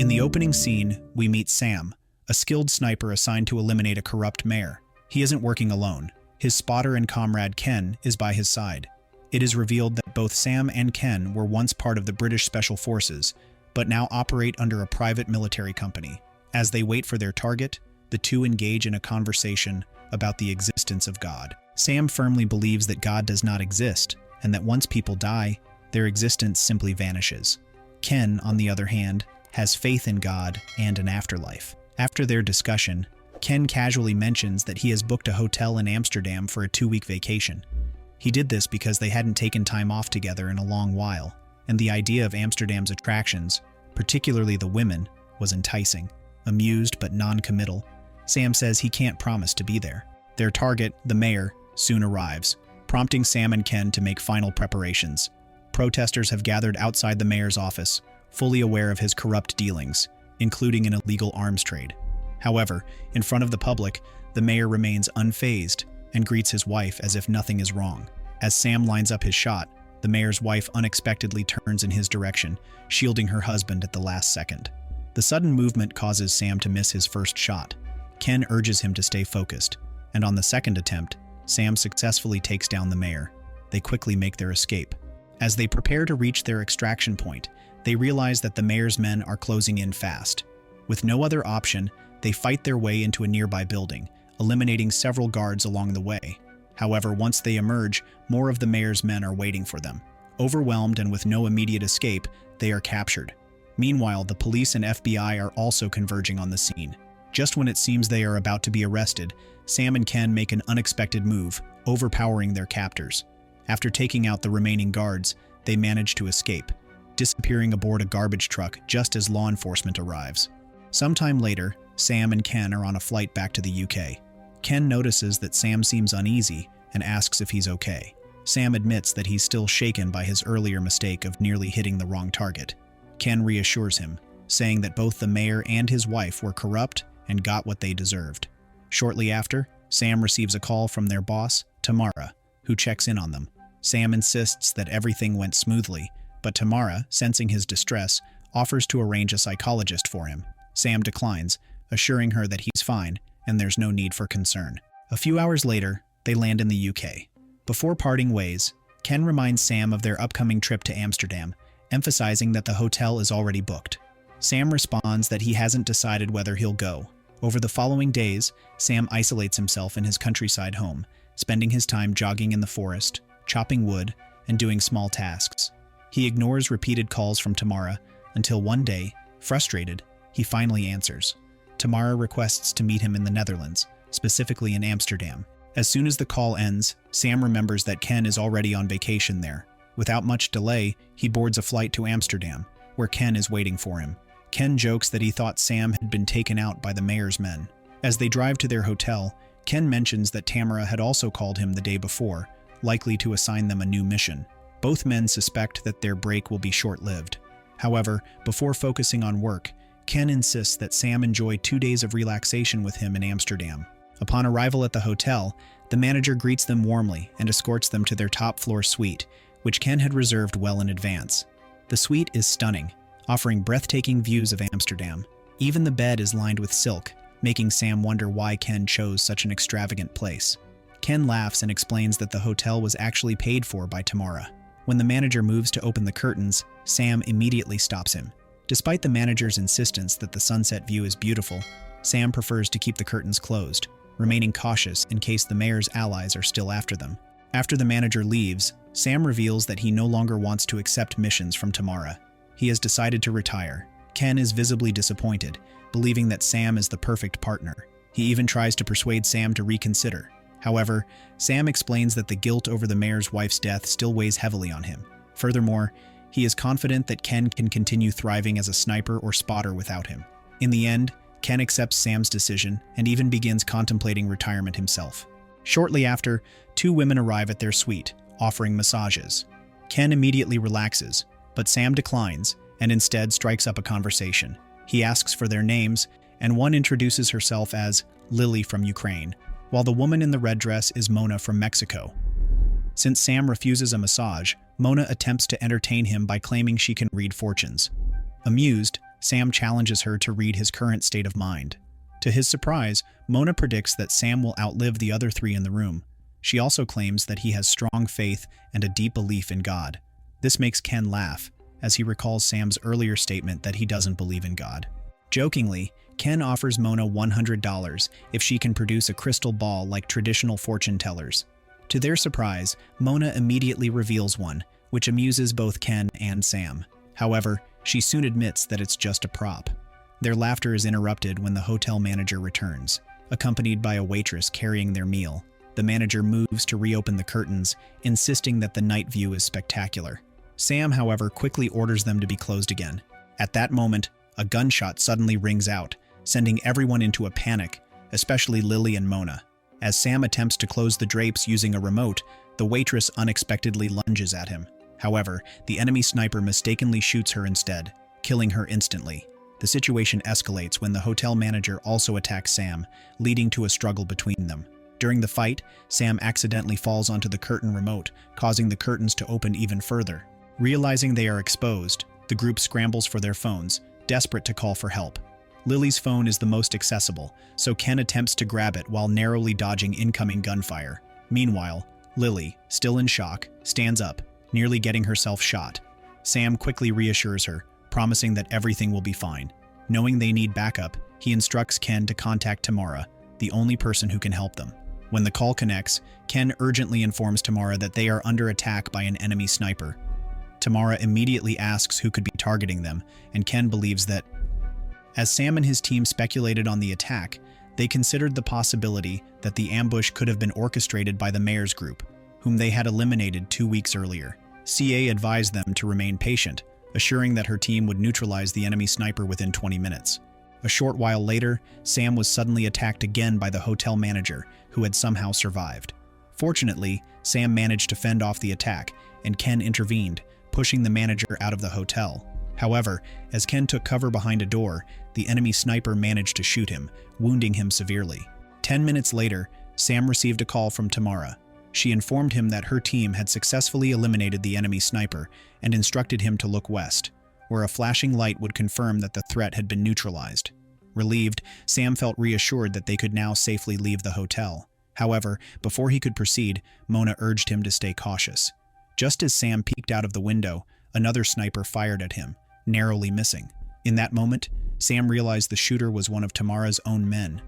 In the opening scene, we meet Sam, a skilled sniper assigned to eliminate a corrupt mayor. He isn't working alone. His spotter and comrade Ken is by his side. It is revealed that both Sam and Ken were once part of the British Special Forces, but now operate under a private military company. As they wait for their target, the two engage in a conversation about the existence of God. Sam firmly believes that God does not exist, and that once people die, their existence simply vanishes. Ken, on the other hand, has faith in God and an afterlife. After their discussion, Ken casually mentions that he has booked a hotel in Amsterdam for a 2-week vacation. He did this because they hadn't taken time off together in a long while, and the idea of Amsterdam's attractions, particularly the women, was enticing. Amused but non-committal, Sam says he can't promise to be there. Their target, the mayor, soon arrives, prompting Sam and Ken to make final preparations. Protesters have gathered outside the mayor's office, fully aware of his corrupt dealings, including an illegal arms trade. However, in front of the public, the mayor remains unfazed and greets his wife as if nothing is wrong. As Sam lines up his shot, the mayor's wife unexpectedly turns in his direction, shielding her husband at the last second. The sudden movement causes Sam to miss his first shot. Ken urges him to stay focused, and on the second attempt, Sam successfully takes down the mayor. They quickly make their escape. As they prepare to reach their extraction point, they realize that the mayor's men are closing in fast. With no other option, they fight their way into a nearby building, eliminating several guards along the way. However, once they emerge, more of the mayor's men are waiting for them. Overwhelmed and with no immediate escape, they are captured. Meanwhile, the police and FBI are also converging on the scene. Just when it seems they are about to be arrested, Sam and Ken make an unexpected move, overpowering their captors. After taking out the remaining guards, they manage to escape, disappearing aboard a garbage truck just as law enforcement arrives. Sometime later, Sam and Ken are on a flight back to the UK. Ken notices that Sam seems uneasy and asks if he's okay. Sam admits that he's still shaken by his earlier mistake of nearly hitting the wrong target. Ken reassures him, saying that both the mayor and his wife were corrupt and got what they deserved. Shortly after, Sam receives a call from their boss, Tamara, who checks in on them. Sam insists that everything went smoothly, but Tamara, sensing his distress, offers to arrange a psychologist for him. Sam declines, assuring her that he's fine and there's no need for concern. A few hours later, they land in the UK. Before parting ways, Ken reminds Sam of their upcoming trip to Amsterdam, emphasizing that the hotel is already booked. Sam responds that he hasn't decided whether he'll go. Over the following days, Sam isolates himself in his countryside home, spending his time jogging in the forest, chopping wood, and doing small tasks. He ignores repeated calls from Tamara until one day, frustrated, he finally answers. Tamara requests to meet him in the Netherlands, specifically in Amsterdam. As soon as the call ends, Sam remembers that Ken is already on vacation there. Without much delay, he boards a flight to Amsterdam, where Ken is waiting for him. Ken jokes that he thought Sam had been taken out by the mayor's men. As they drive to their hotel, Ken mentions that Tamara had also called him the day before, likely to assign them a new mission. Both men suspect that their break will be short-lived. However, before focusing on work, Ken insists that Sam enjoy 2 days of relaxation with him in Amsterdam. Upon arrival at the hotel, the manager greets them warmly and escorts them to their top-floor suite, which Ken had reserved well in advance. The suite is stunning, offering breathtaking views of Amsterdam. Even the bed is lined with silk, making Sam wonder why Ken chose such an extravagant place. Ken laughs and explains that the hotel was actually paid for by Tamara. When the manager moves to open the curtains, Sam immediately stops him. Despite the manager's insistence that the sunset view is beautiful, Sam prefers to keep the curtains closed, remaining cautious in case the mayor's allies are still after them. After the manager leaves, Sam reveals that he no longer wants to accept missions from Tamara. He has decided to retire. Ken is visibly disappointed, believing that Sam is the perfect partner. He even tries to persuade Sam to reconsider. However, Sam explains that the guilt over the mayor's wife's death still weighs heavily on him. Furthermore, he is confident that Ken can continue thriving as a sniper or spotter without him. In the end, Ken accepts Sam's decision and even begins contemplating retirement himself. Shortly after, 2 women arrive at their suite, offering massages. Ken immediately relaxes, but Sam declines and instead strikes up a conversation. He asks for their names, and one introduces herself as Lily from Ukraine, while the woman in the red dress is Mona from Mexico. Since Sam refuses a massage, Mona attempts to entertain him by claiming she can read fortunes. Amused, Sam challenges her to read his current state of mind. To his surprise, Mona predicts that Sam will outlive the other three in the room. She also claims that he has strong faith and a deep belief in God. This makes Ken laugh, as he recalls Sam's earlier statement that he doesn't believe in God. Jokingly, Ken offers Mona $100 if she can produce a crystal ball like traditional fortune tellers. To their surprise, Mona immediately reveals one, which amuses both Ken and Sam. However, she soon admits that it's just a prop. Their laughter is interrupted when the hotel manager returns, accompanied by a waitress carrying their meal. The manager moves to reopen the curtains, insisting that the night view is spectacular. Sam, however, quickly orders them to be closed again. At that moment, a gunshot suddenly rings out, sending everyone into a panic, especially Lily and Mona. As Sam attempts to close the drapes using a remote, the waitress unexpectedly lunges at him. However, the enemy sniper mistakenly shoots her instead, killing her instantly. The situation escalates when the hotel manager also attacks Sam, leading to a struggle between them. During the fight, Sam accidentally falls onto the curtain remote, causing the curtains to open even further. Realizing they are exposed, the group scrambles for their phones, desperate to call for help. Lily's phone is the most accessible, so Ken attempts to grab it while narrowly dodging incoming gunfire. Meanwhile, Lily, still in shock, stands up, nearly getting herself shot. Sam quickly reassures her, promising that everything will be fine. Knowing they need backup, he instructs Ken to contact Tamara, the only person who can help them. When the call connects, Ken urgently informs Tamara that they are under attack by an enemy sniper. Tamara immediately asks who could be targeting them, and Ken believes that. As Sam and his team speculated on the attack, they considered the possibility that the ambush could have been orchestrated by the mayor's group, whom they had eliminated 2 weeks earlier. CA advised them to remain patient, assuring that her team would neutralize the enemy sniper within 20 minutes. A short while later, Sam was suddenly attacked again by the hotel manager, who had somehow survived. Fortunately, Sam managed to fend off the attack, and Ken intervened, pushing the manager out of the hotel. However, as Ken took cover behind a door, the enemy sniper managed to shoot him, wounding him severely. 10 minutes later, Sam received a call from Tamara. She informed him that her team had successfully eliminated the enemy sniper and instructed him to look west, where a flashing light would confirm that the threat had been neutralized. Relieved, Sam felt reassured that they could now safely leave the hotel. However, before he could proceed, Mona urged him to stay cautious. Just as Sam peeked out of the window, another sniper fired at him, narrowly missing. In that moment, Sam realized the shooter was one of Tamara's own men.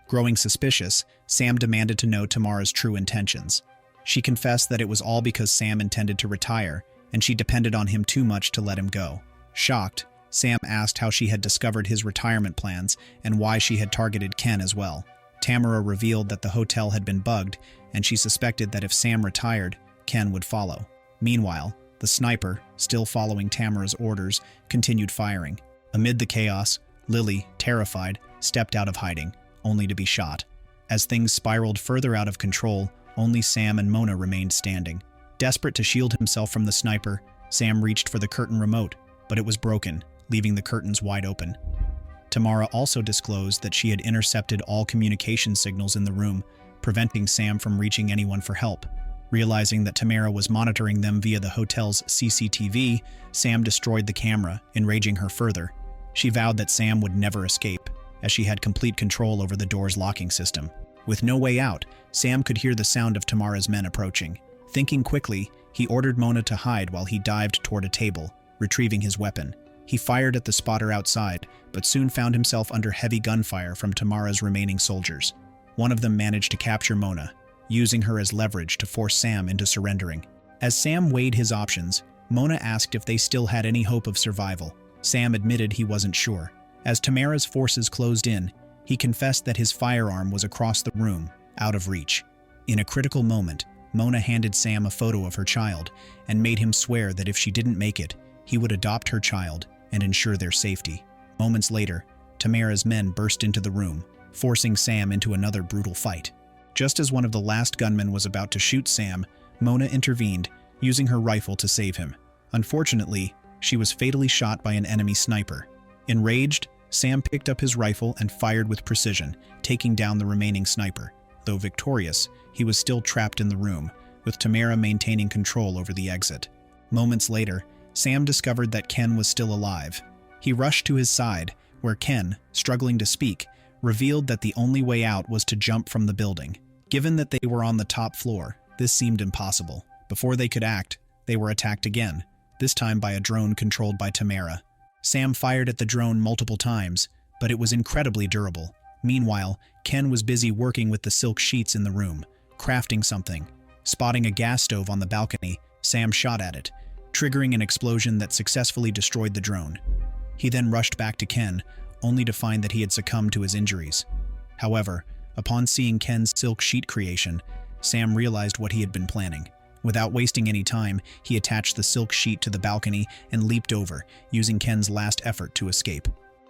Growing suspicious, Sam demanded to know Tamara's true intentions. She confessed that it was all because Sam intended to retire, and she depended on him too much to let him go. Shocked, Sam asked how she had discovered his retirement plans and why she had targeted Ken as well. Tamara revealed that the hotel had been bugged, and she suspected that if Sam retired, Ken would follow. Meanwhile, the sniper, still following Tamara's orders, continued firing. Amid the chaos, Lily, terrified, stepped out of hiding, only to be shot. As things spiraled further out of control, only Sam and Mona remained standing. Desperate to shield himself from the sniper, Sam reached for the curtain remote, but it was broken, leaving the curtains wide open. Tamara also disclosed that she had intercepted all communication signals in the room, preventing Sam from reaching anyone for help. Realizing that Tamara was monitoring them via the hotel's CCTV, Sam destroyed the camera, enraging her further. She vowed that Sam would never escape, as she had complete control over the door's locking system. With no way out, Sam could hear the sound of Tamara's men approaching. Thinking quickly, he ordered Mona to hide while he dived toward a table, retrieving his weapon. He fired at the spotter outside, but soon found himself under heavy gunfire from Tamara's remaining soldiers. One of them managed to capture Mona, using her as leverage to force Sam into surrendering. As Sam weighed his options, Mona asked if they still had any hope of survival. Sam admitted he wasn't sure. As Tamara's forces closed in, he confessed that his firearm was across the room, out of reach. In a critical moment, Mona handed Sam a photo of her child and made him swear that if she didn't make it, he would adopt her child and ensure their safety. Moments later, Tamara's men burst into the room, forcing Sam into another brutal fight. Just as one of the last gunmen was about to shoot Sam, Mona intervened, using her rifle to save him. Unfortunately, she was fatally shot by an enemy sniper. Enraged, Sam picked up his rifle and fired with precision, taking down the remaining sniper. Though victorious, he was still trapped in the room, with Tamara maintaining control over the exit. Moments later, Sam discovered that Ken was still alive. He rushed to his side, where Ken, struggling to speak, revealed that the only way out was to jump from the building. Given that they were on the top floor, this seemed impossible. Before they could act, they were attacked again, this time by a drone controlled by Tamara. Sam fired at the drone multiple times, but it was incredibly durable. Meanwhile, Ken was busy working with the silk sheets in the room, crafting something. Spotting a gas stove on the balcony, Sam shot at it, triggering an explosion that successfully destroyed the drone. He then rushed back to Ken, only to find that he had succumbed to his injuries. However, upon seeing Ken's silk sheet creation, Sam realized what he had been planning. Without wasting any time, he attached the silk sheet to the balcony and leaped over, using Ken's last effort to escape.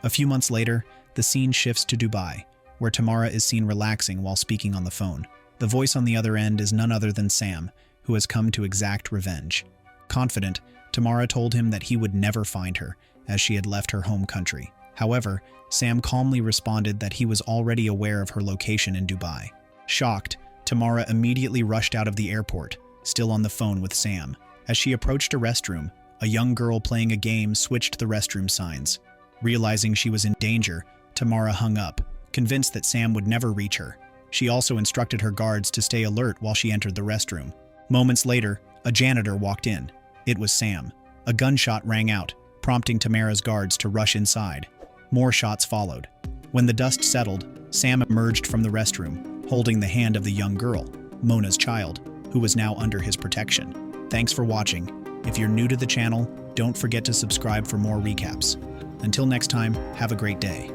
A few months later, the scene shifts to Dubai, where Tamara is seen relaxing while speaking on the phone. The voice on the other end is none other than Sam, who has come to exact revenge. Confident, Tamara told him that he would never find her, as she had left her home country. However, Sam calmly responded that he was already aware of her location in Dubai. Shocked, Tamara immediately rushed out of the airport, still on the phone with Sam. As she approached a restroom, a young girl playing a game switched the restroom signs. Realizing she was in danger, Tamara hung up, convinced that Sam would never reach her. She also instructed her guards to stay alert while she entered the restroom. Moments later, a janitor walked in. It was Sam. A gunshot rang out, prompting Tamara's guards to rush inside. More shots followed. When the dust settled, Sam emerged from the restroom, holding the hand of the young girl, Mona's child, who was now under his protection. Thanks for watching. If you're new to the channel, don't forget to subscribe for more recaps. Until next time, have a great day.